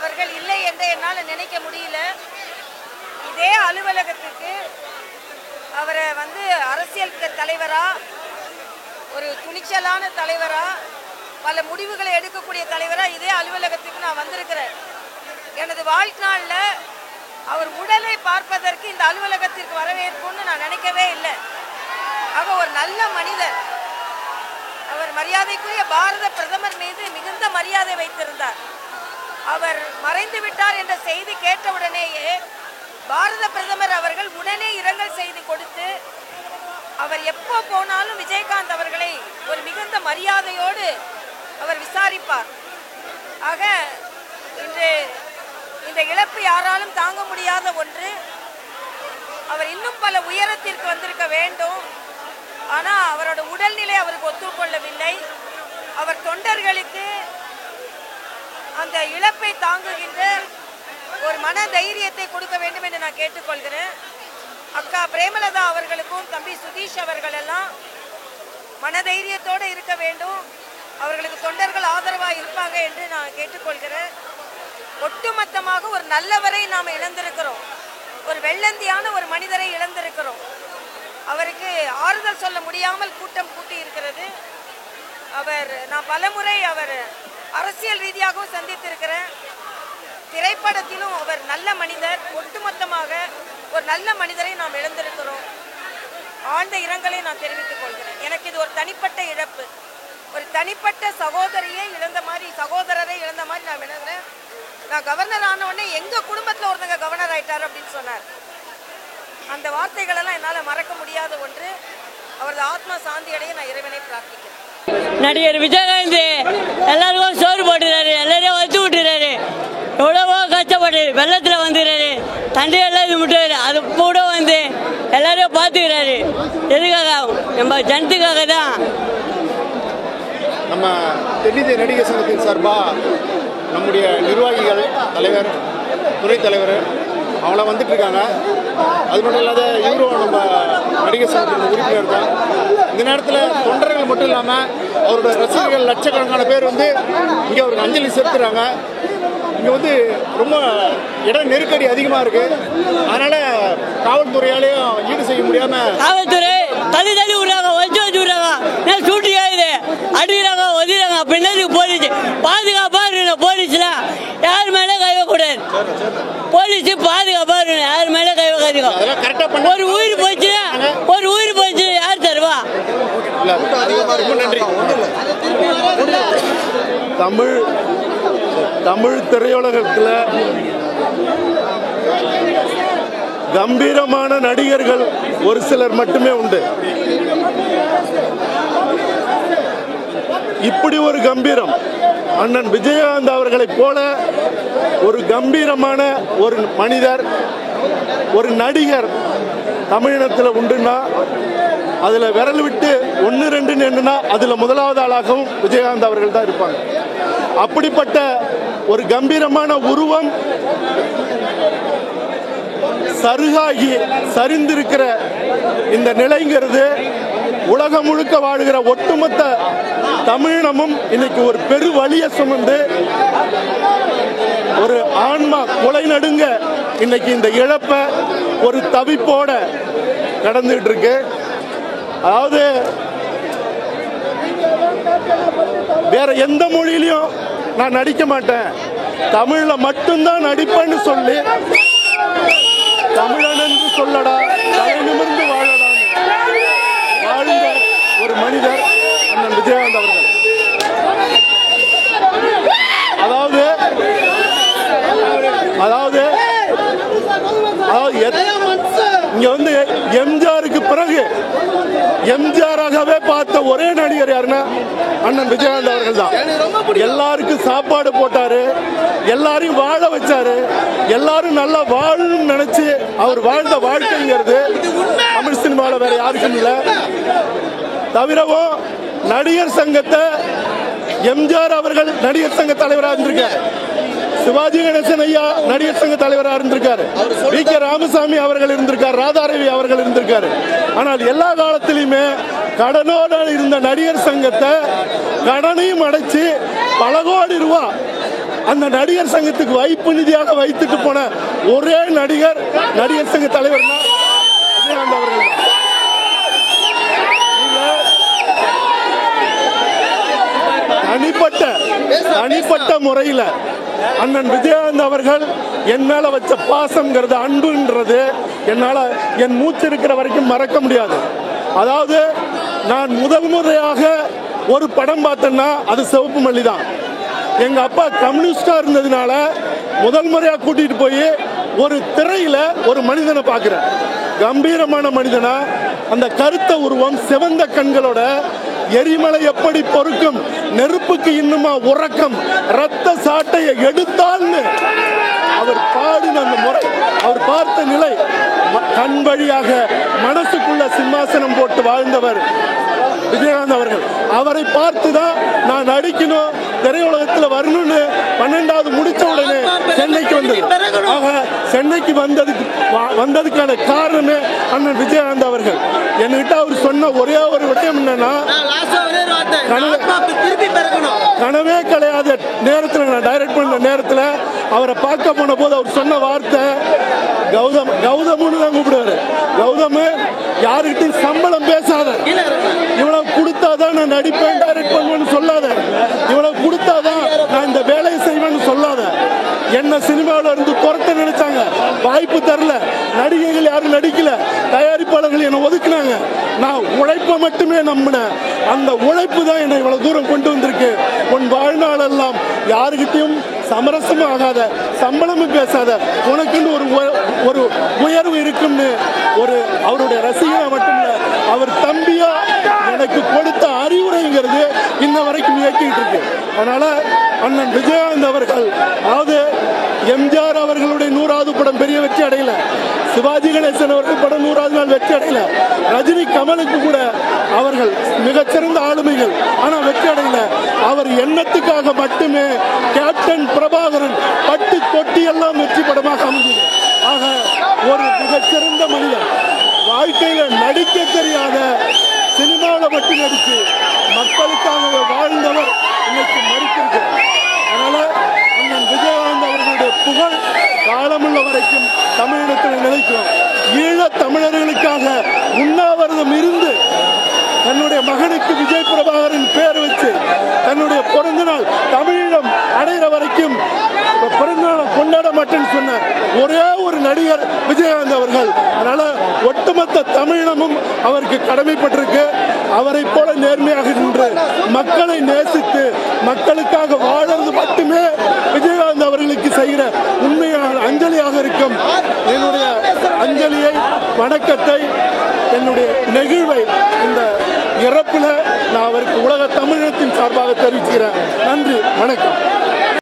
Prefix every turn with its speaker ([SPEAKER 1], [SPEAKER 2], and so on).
[SPEAKER 1] அவர்கள் இல்லை என்று என்னால் நினைக்க முடியல. இதே அலுவலகத்துக்கு அவரை அரசியல் தலைவரா, ஒரு துணிச்சலான தலைவரா, பல முடிவுகளை எடுக்கக்கூடிய தலைவரா இதே அலுவலகத்துக்கு நான் வந்திருக்கிறேன். எனது வாழ்நாளில் அவர் உடலை பார்ப்பதற்கு இந்த அலுவலகத்திற்கு வரவேற்புன்னு நான் நினைக்கவே இல்லை. ஆக ஒரு நல்ல மனிதர். அவர் மரியாதைக்குரிய பாரத பிரதமர் மீது மிகுந்த மரியாதை வைத்திருந்தார். அவர் மறைந்து விட்டார் என்ற செய்தி கேட்டவுடனேயே பாரத பிரதமர் அவர்கள் உடனே இரங்கல் செய்தி கொடுத்து அவர் எப்போ போனாலும் விஜயகாந்த் அவர்களை ஒரு மிகுந்த மரியாதையோடு அவர் விசாரிப்பார். ஆக இன்று இந்த இழப்பு யாராலும் தாங்க முடியாத ஒன்று. அவர் இன்னும் பல உயரத்திற்கு வந்திருக்க வேண்டும். ஆனால் அவரோட உடல்நிலை அவருக்கு ஒத்துக்கொள்ளவில்லை. அவர் தொண்டர்களுக்கு அந்த இழப்பை தாங்குகின்ற ஒரு மன தைரியத்தை கொடுக்க வேண்டும் என்று நான் கேட்டுக்கொள்கிறேன். அக்கா பிரேமலதா அவர்களுக்கும் தம்பி சுதீஷ் அவர்கள் எல்லாம் மனதைரியத்தோடு இருக்க வேண்டும். அவர்களுக்கு தொண்டர்கள் ஆதரவாக இருப்பாங்க என்று நான் கேட்டுக்கொள்கிறேன். ஒட்டுமொத்தமாக ஒரு நல்லவரை நாம் இழந்திருக்கிறோம். ஒரு வெள்ளந்தியான ஒரு மனிதரை இழந்திருக்கிறோம். அவருக்கு ஆறுதல் சொல்ல முடியாமல் கூட்டம் கூட்டி இருக்கிறது. நான் பலமுறை அவர் அரசியல் ரீதியாகவும் சந்தித்திருக்கிறேன். திரைப்படத்திலும் அவர் நல்ல மனிதர். ஒட்டுமொத்தமாக ஒரு நல்ல மனிதரை நாம் இழந்திருக்கிறோம். ஆழ்ந்த இரங்கலை நான் தெரிவித்துக் கொள்கிறேன். எனக்கு இது ஒரு தனிப்பட்ட இழப்பு. ஒரு தனிப்பட்ட சகோதரரை இழந்த மாதிரி நான் இழந்தேன். நான் கவர்னர் ஆன உடனே எங்க குடும்பத்தில் ஒருத்தங்க கவர்னர் ஆயிட்டார் அப்படின்னு சொன்னார். அந்த வார்த்தைகள் எல்லாம் என்னால் மறக்க முடியாத ஒன்று. அவரது ஆத்மா சாந்தி அடைய நான் இறைவனை பிரார்த்திக்கிறேன்.
[SPEAKER 2] நடிகர் விஜயகாந்த் எல்லாருக்கும் சோறு போட்டுறாரு, எல்லாரையும் வச்சு விட்டுறாரு. எவ்வளவோ கஷ்டப்பட்டு வெள்ளத்தில் வந்துடுறாரு, தண்டையெல்லாம் இது விட்டுறாரு. அது கூட எல்லாரையும் பார்த்துக்கிறாரு. எதுக்காக? நம்ம ஜனத்துக்காக தான்.
[SPEAKER 3] நம்ம தென்னிந்திய நடிகர் சங்கத்தின் சார்பாக நம்முடைய நிர்வாகிகள், தலைவர், துணைத் தலைவர் அவங்களாம் வந்துட்டு இருக்காங்க. அது மட்டும் இல்லாத இவரும் நம்ம நடிகர் சங்கத்தின் உறுப்பினர் தான். இந்த நேரத்தில் தொண்டர்கள் மட்டும் இல்லாமல் அவரோட ரசிகர்கள் லட்சக்கணக்கான பேர் இங்கே அவருக்கு அஞ்சலி செலுத்துகிறாங்க. இங்கே ரொம்ப இடம் நெருக்கடி அதிகமாக இருக்குது. அதனால் காவல்துறையாலேயும் ஈடு செய்ய முடியாமல்
[SPEAKER 2] காவல்துறை தள்ளி விடுறாங்க, வச்சு விடுறாங்க. சூட்டியா இது அடிக்கிறாங்க, ஒதுறாங்க. பின்னாடி போலீஸ் பாதுகாப்பாக இருக்கணும். போலீஸ்லாம் யார் மேலே கை வைக்கக்கூடாது. போலீஸ் பாதுகாப்பாக இருக்கணும், யார் மேலே கை வைக்காதீங்க. ஒரு உயிர் போச்சு யார் தருவா?
[SPEAKER 3] நன்றி. தமிழ் திரையுலகத்தில் கம்பீரமான நடிகர்கள் ஒரு சிலர் மட்டுமே உண்டு. இப்படி ஒரு கம்பீரம் அண்ணன் விஜயகாந்த் அவர்களைப் போல ஒரு கம்பீரமான ஒரு மனிதர், ஒரு நடிகர் தமிழினத்தில் உண்டுன்னா அதில் விரல் விட்டு 1-2 என்னன்னா அதில் முதலாவது ஆளாகவும் விஜயகாந்த் அவர்கள் தான் இருப்பாங்க. அப்படிப்பட்ட ஒரு கம்பீரமான உருவம் சருகாகி சரிந்திருக்கிற இந்த நிலைங்கிறது உலகம் முழுக்க வாழுகிற ஒட்டுமொத்த தமிழினமும் இன்னைக்கு ஒரு பெரு வலிய சுமந்து ஒரு ஆன்மா கொலை நடுங்க இன்னைக்கு இந்த இழப்ப ஒரு தவிப்போட கடந்துட்டு இருக்கு. அதாவது வேற எந்த மொழியிலையும் நான் நடிக்க மாட்டேன், தமிழ்ல மட்டும்தான் நடிப்பேன்னு சொல்லி தமிழன் என்று சொல்லடா தலை நிமிர்ந்து வாழடா வாழ்ந்த ஒரு மனிதர் அண்ணன் விஜயகாந்த் அவர்கள். அதாவது இங்க எம்ஜிஆருக்கு பிறகு எம்ஜிஆராகவே பார்த்த ஒரே நடிகர் யாருன்னா அண்ணன் விஜயகாந்த் அவர்கள் தான். எல்லாருக்கும் சாப்பாடு போட்டாரு, எல்லாரையும் வாழ வச்சாரு, எல்லாரும் நல்லா வாழணும்னு நினைச்சு அவர் வாழ்ந்த வாழ்க்கைங்கிறது தமிழ் சினிமாவில் வேற யாருக்கும் இல்லை. தவிரவும் நடிகர் சங்கத்தை எம்ஜிஆர் அவர்கள் நடிகர் சங்க தலைவராக இருந்திருக்காரு, சிவாஜி கணேசன் ஐயா நடிகர் சங்க தலைவராக இருந்திருக்காரு, வி.கே. ராமசாமி அவர்கள் இருந்திருக்காரு, ராதாரவி அவர்கள் இருந்திருக்காரு. ஆனால் எல்லா காலத்திலுமே கடனோடு இருந்த நடிகர் சங்கத்தை கடனையும் அடைச்சு பல கோடி ரூபா அந்த நடிகர் சங்கத்துக்கு வைப்பு நிதியாக வைத்துட்டு போன ஒரே நடிகர் சங்க தலைவர் விஜயகாந்த் அவர்கள் தான். தனிப்பட்ட முறையில் அண்ணன் விஜயகாந்த் அவர்கள் என் மேல வச்ச பாசம்ங்கிறது, அன்புன்றது என்னால என் மூச்சு இருக்கிற வரைக்கும் மறக்க முடியாது. அதாவது நான் முதல் முறையாக ஒரு படம் பார்த்தேன்னா அது சிவப்பு மல்லி தான். எங்க அப்பா கம்யூனிஸ்டா இருந்ததுனால முதல் முறையா கூட்டிட்டு போய் ஒரு திரையில ஒரு மனிதனை பார்க்கிறேன். கம்பீரமான மனிதனா, அந்த கருத்த உருவம், சிவந்த கண்களோட, எரிமலை எப்படி பொறுக்கும், நெருப்புக்கு இன்னுமா உறக்கம், ரத்த சாட்டையை எடுத்தால்னு அவர் பாடின அந்த முறை, அவர் பார்த்த நிலை, கண் வழியாக மனசுக்குள்ள சிம்மாசனம் போட்டு வாழ்ந்தவர் விஜயகாந்த் அவர்கள். அவரை பார்த்துதான் நான் நடிக்கணும், திரையுலகத்தில் வரணும்னு 12வது முடிச்ச உடனே சென்னைக்கு வந்தது. ஆக சென்னைக்கு வந்ததுக்கான காரணமே அண்ணன் விஜயகாந்த் அவர்கள். என்கிட்ட அவர் சொன்ன ஒரே ஒரு விடயம் என்னன்னா, கனவே கிடையாத நேரத்தில், நான் டைரக்ட் பண்ண நேரத்தில் அவரை பார்க்க போன போது அவர் சொன்ன வார்த்தை, கௌதம்னு தான் கூப்பிடுவாரு. கௌதம், யாருக்கிட்டையும் சம்பளம் பேசாத, இவ்வளவு கொடுத்தாதான் நான் நடிப்பேன் டைரக்ட் பண்ணுவேன்னு சொல்லாத, இவ்வளவு கொடுத்தாதான் நான் இந்த வேலையை செய்வேன்னு சொல்லாத. என்ன சினிமாவில் இருந்து துரத்த நினைச்சாங்க, வாய்ப்பு தரல, நடிகைகள் யாரும் நடிக்கல, தயாரிப்பாளர்கள் என்னை ஒதுக்குனாங்க. நான் உழைப்பை மட்டுமே நம்பினேன். அந்த உழைப்பு தான் என்னை இவ்வளவு தூரம் கொண்டு வந்திருக்கு. உன் வாழ்நாள் எல்லாம் யாருக்கிட்டையும் சமரசமும் ஆகாத, சம்பளமும் பேசாத, உனக்குன்னு ஒரு உயர்வு இருக்குன்னு ஒரு அவருடைய ரசிகனா மட்டுமில்ல, அவர் தம்பியா எனக்கு கொடுத்த அறிவுரைங்கிறது இன்ன வரைக்கும் இயக்கிட்டு இருக்கு. அதனால அண்ணன் விஜயகாந்த் அவர்கள், அதாவது எம்ஜிஆர் அவர்களுடைய 100வது படம் பெரிய வெற்றி அடையல, சிவாஜி கணேசன் அவர்கள் படம் 100வது நாள் வெற்றி அடையல, ரஜினி கமலுக்கு கூட அவர்கள் மிகச்சிறந்த ஆளுமைகள், ஆனா வெற்றி அடையல. அவர் எண்ணத்துக்காக மட்டுமே கேப்டன் பிரபாகரன் பட்டு தொட்டி எல்லாம் வெற்றி படமாக அமைந்தது. ஆக ஒரு மிகச்சிறந்த மனிதன், வாழ்க்கையில நடிக்க தெரியாத, சினிமாவில் மட்டும் நடிச்சு மக்களுக்காக வாழ்ந்தவர் இன்னைக்கு மறுத்திருக்கிறார். அதனால அண்ணன் விஜயகாந்த் அவர்களுடைய புகழ் காலமுள்ள வரைக்கும் தமிழினத்தில் நிலைக்கும். ஈழத் தமிழர்களுக்காக உண்ணாவிரதம் இருந்து தன்னுடைய மகனுக்கு விஜய் பிரபாகரன் பேர் வச்சு தன்னுடைய பிறந்த நாள் தமிழீழம் அடைகிற வரைக்கும் பிறந்த நாள் கொண்டாட மாட்டேன்னு சொன்ன ஒரே ஒரு நடிகர் விஜயகாந்த் அவர்கள். அதனால ஒட்டுமொத்த தமிழினமும் அவருக்கு கடமைப்பட்டிருக்கு. அவரை போல நேர்மையாக நின்று மக்களை நேசித்து மக்களுக்காக வாழறது மட்டுமே விஜயகாந்த் அவர்களுக்கு செய்கிற உண்மையான அஞ்சலியாக இருக்கும். என்னுடைய அஞ்சலியை, வணக்கத்தை, என்னுடைய நெகிழ்வை இந்த இறப்புல நான் அவருக்கு உலக தமிழினத்தின் சார்பாக தெரிவிக்கிறேன். நன்றி, வணக்கம்.